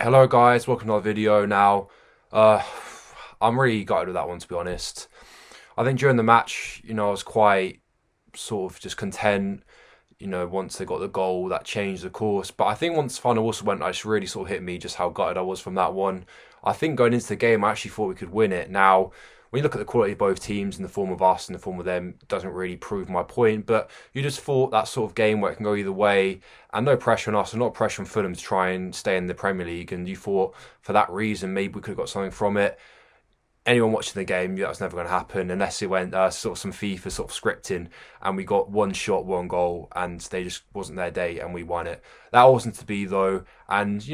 Hello guys, welcome to our video now. Uh, I'm really gutted with that one, to be honest. I think during the match, I was quite sort of just content, once they got the goal, that changed the course. But I think once the final whistle went, it just really sort of hit me just how gutted I was from that one. I think going into the game, I actually thought we could win it. Now, when you look at the quality of both teams in the form of us and the form of them, it doesn't really prove my point. But you just thought that sort of game where it can go either way and no pressure on us and not pressure on Fulham to try and stay in the Premier League. And you thought for that reason, maybe we could have got something from it. Anyone watching the game, that was never going to happen unless it went sort of some FIFA sort of scripting and we got one shot, one goal, and they just wasn't their day and we won it. That wasn't to be though, and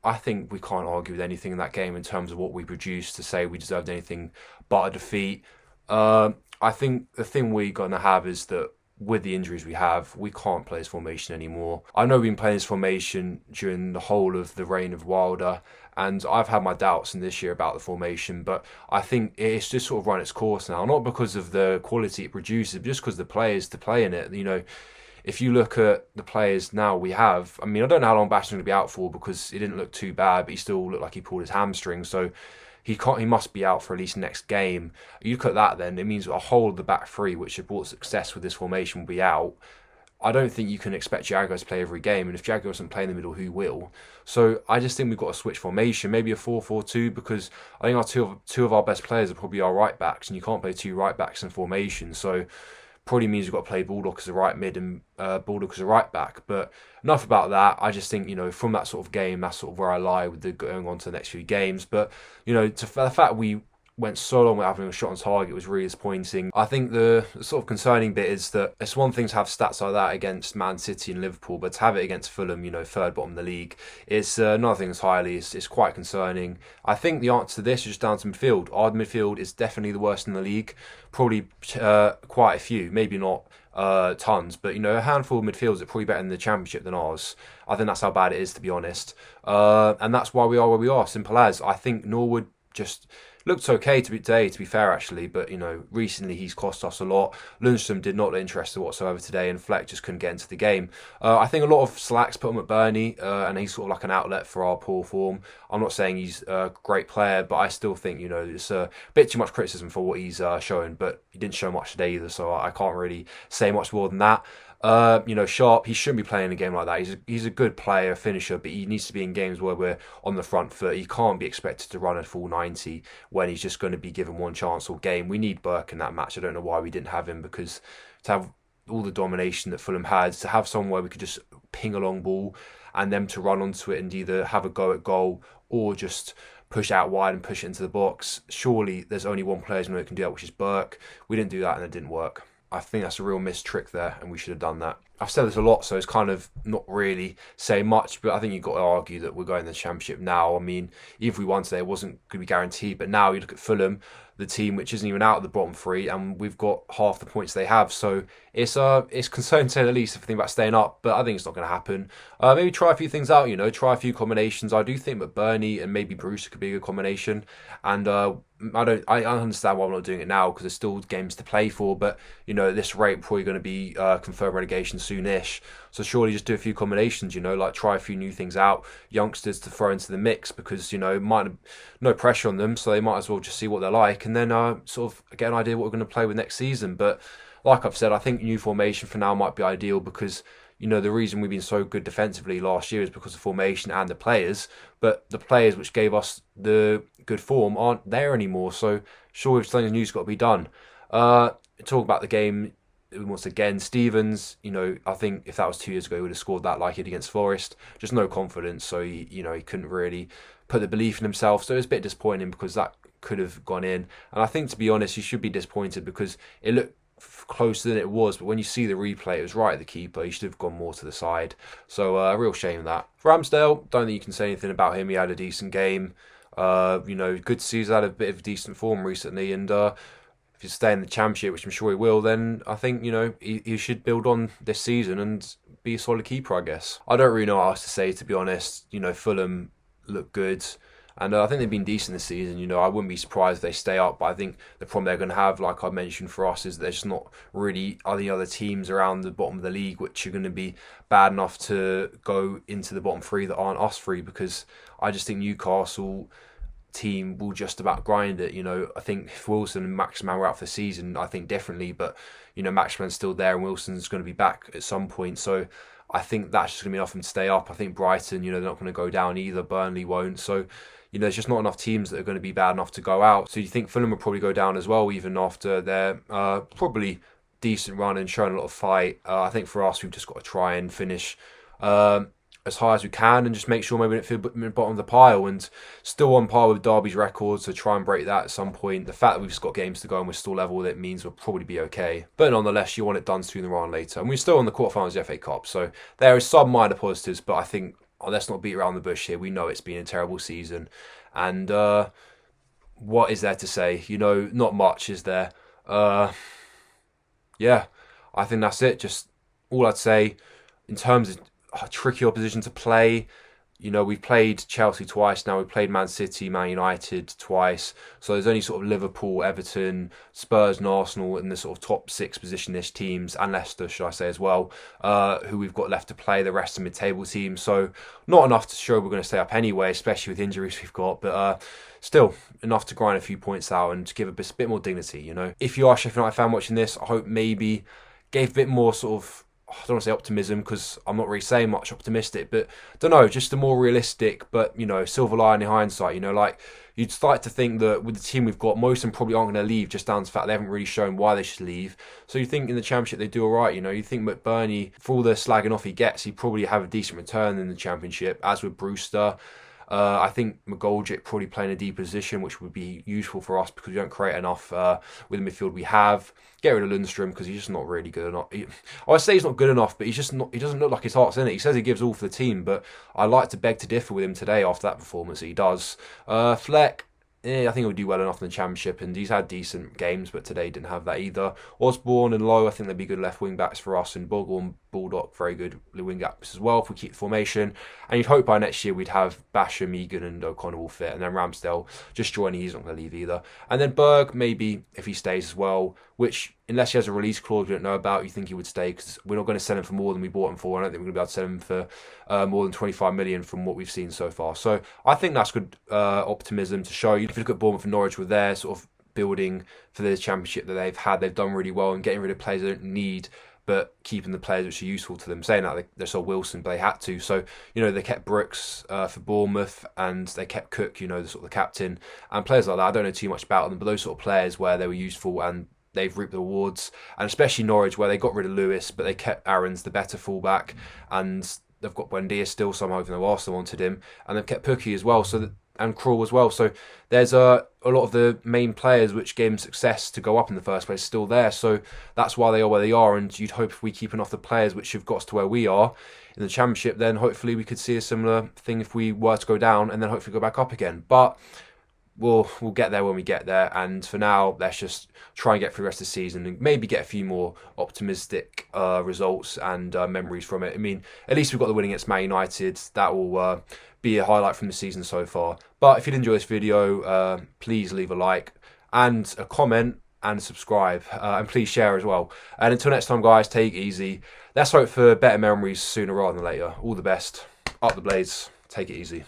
I think we can't argue with anything in that game in terms of what we produced to say we deserved anything but a defeat. I think the thing we're going to have is that with the injuries we have, we can't play this formation anymore. I know we've been playing this formation during the whole of the reign of Wilder, and I've had my doubts in this year about the formation, but I think it's just sort of run its course now, not because of the quality it produces, but just because the players to play in it. If you look at the players now we have, I mean, I don't know how long Bastion's going to be out for because it didn't look too bad, but he still looked like he pulled his hamstring, so he must be out for at least next game. You look at that then, it means a whole of the back three, which have brought success with this formation, will be out. I don't think you can expect Jaguars to play every game, and if Jaguars doesn't play in the middle, who will? So I just think we've got to switch formation, maybe a 4-4-2, because I think our two of our best players are probably our right backs, and you can't play two right backs in formation. So probably means we've got to play Bulldog as a right mid and Bulldog as a right back. But enough about that. I just think, from that sort of game, that's sort of where I lie with the going on to the next few games. But, the fact we went so long without having a shot on target was really disappointing. I think the sort of concerning bit is that it's one thing to have stats like that against Man City and Liverpool, but to have it against Fulham, third bottom of the league, it's another thing entirely. It's quite concerning. I think the answer to this is just down to midfield. Our midfield is definitely the worst in the league. Probably quite a few, maybe not tons, but a handful of midfielders are probably better in the Championship than ours. I think that's how bad it is, to be honest. And that's why we are where we are. Simple as. I think Norwood just looked okay to be fair, actually, but recently he's cost us a lot. Lundstrom did not look interested whatsoever today, and Fleck just couldn't get into the game. I think a lot of slack's put him at Burnley, and he's sort of like an outlet for our poor form. I'm not saying he's a great player, but I still think it's a bit too much criticism for what he's showing. But he didn't show much today either, so I can't really say much more than that. Sharp, he shouldn't be playing a game like that. He's a good player, finisher, but he needs to be in games where we're on the front foot. He can't be expected to run a full 90 when he's just going to be given one chance all game. We need Burke in that match. I don't know why we didn't have him, because to have all the domination that Fulham had, to have someone where we could just ping a long ball and them to run onto it and either have a go at goal or just push out wide and push it into the box. Surely there's only one player who can do that, which is Burke. We didn't do that and it didn't work. I think that's a real missed trick there, and we should have done that. I've said this a lot, so it's kind of not really saying much, but I think you've got to argue that we're going to the Championship now. I mean, even if we won today, it wasn't going to be guaranteed, but now you look at Fulham, the team which isn't even out of the bottom three, and we've got half the points they have, so it's concerning to say the least if we think about staying up, but I think it's not going to happen. Maybe try a few things out, try a few combinations. I do think that Bernie and maybe Bruce could be a good combination, and I understand why we're not doing it now because there's still games to play for, but at this rate we're probably going to be confirmed relegation soonish. So surely just do a few combinations, like try a few new things out, youngsters to throw into the mix, because might no pressure on them, so they might as well just see what they're like, and then sort of get an idea what we're going to play with next season. But like I've said, I think new formation for now might be ideal because the reason we've been so good defensively last year is because of formation and the players, but the players which gave us the good form aren't there anymore. So sure, something new's got to be done. Talk about the game once again. Stevens, I think if that was 2 years ago, he would have scored that like he did against Forest. Just no confidence, so he couldn't really put the belief in himself. So it was a bit disappointing because that could have gone in. And I think, to be honest, you should be disappointed because it looked closer than it was, but when you see the replay, it was right at the keeper. He should have gone more to the side. So a real shame that. Ramsdale, don't think you can say anything about him. He had a decent game. Good to see he's had a bit of decent form recently, and if you stay in the Championship, which I'm sure he will, then I think he should build on this season and be a solid keeper, I guess. I don't really know what else to say, to be honest. Fulham look good. And I think they've been decent this season. I wouldn't be surprised if they stay up. But I think the problem they're going to have, like I mentioned for us, is there's just not really any other teams around the bottom of the league which are going to be bad enough to go into the bottom three that aren't us three. Because I just think Newcastle team will just about grind it. I think if Wilson and Maximan were out for the season, I think differently. But Maximan's still there and Wilson's going to be back at some point. So I think that's just going to be enough for them to stay up. I think Brighton, they're not going to go down either. Burnley won't. So there's just not enough teams that are going to be bad enough to go out. So you think Fulham will probably go down as well, even after their probably decent run and showing a lot of fight. I think for us, we've just got to try and finish as high as we can and just make sure maybe we don't feel bottom of the pile, and still on par with Derby's record, so try and break that at some point. The fact that we've just got games to go and we're still level with it means we'll probably be okay. But nonetheless, you want it done sooner rather than later. And we're still on the quarterfinals of the FA Cup, so there is some minor positives, but I think let's not beat around the bush here. We know it's been a terrible season. And what is there to say? Not much, is there? Yeah, I think that's it. Just all I'd say in terms of tricky opposition to play. We've played Chelsea twice now. We've played Man City, Man United twice. So there's only sort of Liverpool, Everton, Spurs and Arsenal in the sort of top 6 position-ish teams, and Leicester, should I say, as well, who we've got left to play. The rest are mid-table teams. So not enough to show we're going to stay up anyway, especially with injuries we've got. But still enough to grind a few points out and to give a bit more dignity, If you are a Sheffield United fan watching this, I hope maybe gave a bit more sort of, I don't want to say optimism because I'm not really saying much optimistic, but I don't know, just a more realistic, but silver lining in hindsight. Like you'd start to think that with the team we've got, most of them probably aren't going to leave just down to the fact they haven't really shown why they should leave. So you think in the Championship they do all right. You think McBurney, for all the slagging off he gets, he probably have a decent return in the Championship, as with Brewster. I think McGoldrick probably playing a deep position, which would be useful for us because we don't create enough with the midfield we have. Get rid of Lundstrom because he's just not really good enough. I say he's not good enough, but he's just not. He doesn't look like his heart's in it. He says he gives all for the team, but I like to beg to differ with him today after that performance. He does. Fleck. I think he'll do well enough in the Championship, and he's had decent games, but today didn't have that either. Osborne and Lowe, I think they'd be good left wing backs for us, and Bogle and Baldock, very good wing backs as well if we keep the formation. And you'd hope by next year we'd have Basham, Egan and O'Connor all fit, and then Ramsdale just joining, he's not going to leave either. And then Berge, maybe, if he stays as well, which, unless he has a release clause we don't know about, you think he would stay, because we're not going to sell him for more than we bought him for. I don't think we're going to be able to sell him for more than 25 million from what we've seen so far. So I think that's good optimism to show. If you look at Bournemouth and Norwich with their sort of building for the Championship that they've had, they've done really well in getting rid of players they don't need, but keeping the players which are useful to them. Saying that they sold Wilson, but they had to. So, they kept Brooks for Bournemouth, and they kept Cook, the sort of the captain, and players like that. I don't know too much about them, but those sort of players where they were useful and they've reaped the rewards. And especially Norwich, where they got rid of Lewis, but they kept Aaron's the better fullback, and they've got Buendia still somehow, even though Arsenal wanted him, and they've kept Pookie as well. So and Krul as well. So there's a lot of the main players which gave them success to go up in the first place still there. So that's why they are where they are. And you'd hope if we keep enough the players which have got us to where we are in the Championship, then hopefully we could see a similar thing if we were to go down and then hopefully go back up again. But we'll get there when we get there. And for now, let's just try and get through the rest of the season and maybe get a few more optimistic results and memories from it. I mean, at least we've got the win against Man United. That will be a highlight from the season so far. But if you did enjoy this video, please leave a like and a comment and subscribe. And please share as well. And until next time, guys, take it easy. Let's hope for better memories sooner rather than later. All the best. Up the Blades. Take it easy.